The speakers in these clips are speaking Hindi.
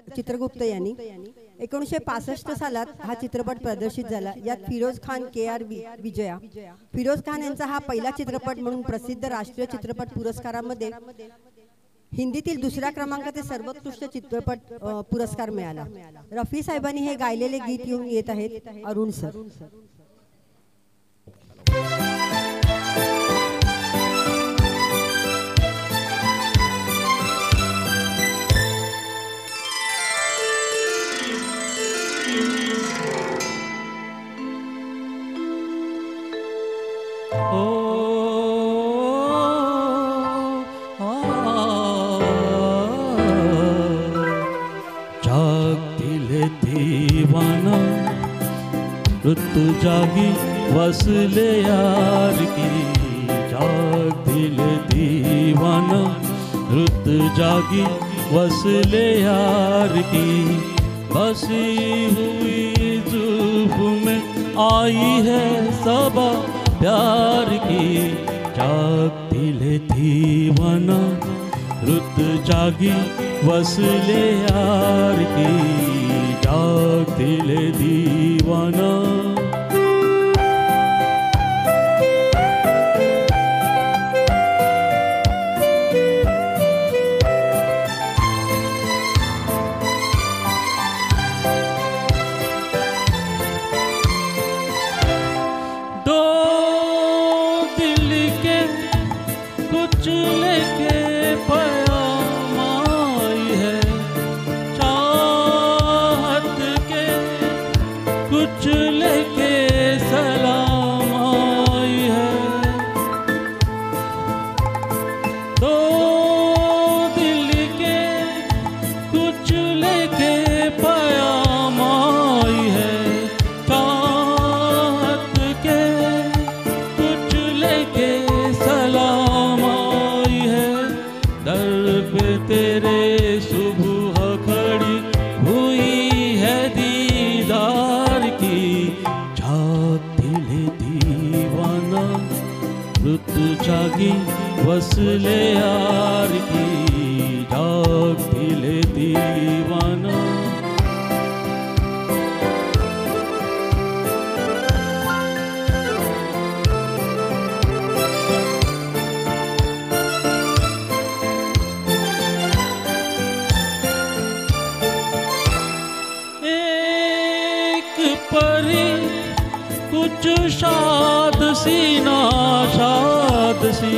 चित्रगुप्त यांनी 1965 सालात हा चित्रपट प्रदर्शित झाला। यात फिरोज खान, KR विजया। फिरोज खान यांचा हा पहिला चित्रपट म्हणून प्रसिद्ध राष्ट्रीय चित्रपट पुरस्कारामध्ये हिंदीतील दुसऱ्या क्रमांकाचे सर्वोत्कृष्ट चित्रपट पुरस्कार मिळाला। रफी साहेबांनी हे गायलेले गीत घेऊन येत आहेत अरुण सर। रुत जागी वसले यार की, जाग दिल दीवाना रुत जागी वसले यार की, बसी हुई जुल्फ में आई है सबा प्यार की, जाग दिल दीवाना रुत जागी वसले यार की, जाग दिल दीवाना। दो दिल के कुछ लेके पैगाम आई है, चाहत के कुछ लेके सलाम आई है। दो दिल के कुछ लेके पैगाम आई है, चाहत के कुछ लेके सलाम आई है। दर पे तेरे सुबह खड़ी हुई है दीदार की, जाग दिल दीवाना रुत जागी वसले यार की, जाग दिल दीवाना। एक परी कुछ शाद सी नाशाद सी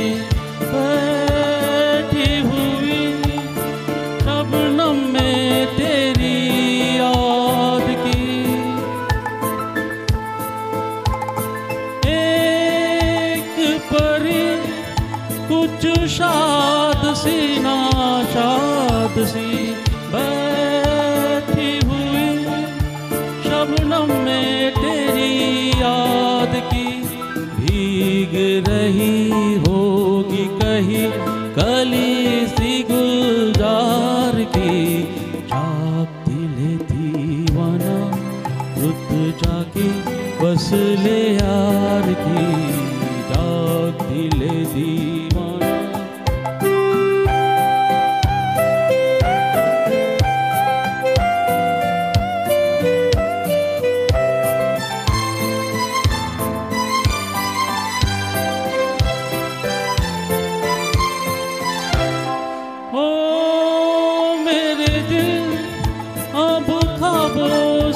बैठी हुई शबनम में तेरी याद की, एक परी कुछ शाद सी नाशाद सी बैठी हुई शबनम में तेरी याद की, भीग रही होगी कहीं कली सी गुलजार की, जाग दिल दीवाना रुत जाके वसले यार की, जाग दिल दीवाना।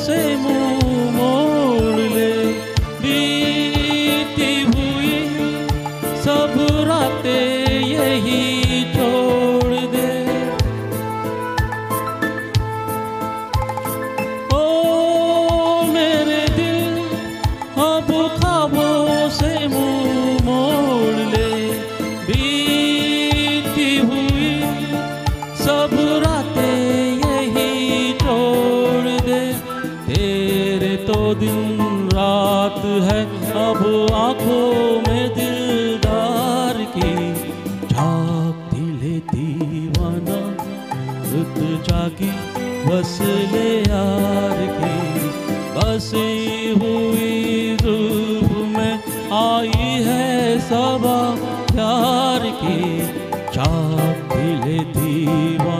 से मुंह मोड़ ले, बीती हुई सब रातें यही छोड़ दे। ओ मेरे दिल अब ख्वाबों से मुंह मोड़ ले, बीती हुई सब रातें यही छोड़ दे। तेरे तो दिन रात है अब आंखों में दिलदार की, जाग दिल दीवाना रुत जागी वसले यार की, बसी हुई जुल्फ में आई है सबा प्यार की, जाग दिल दीवाना।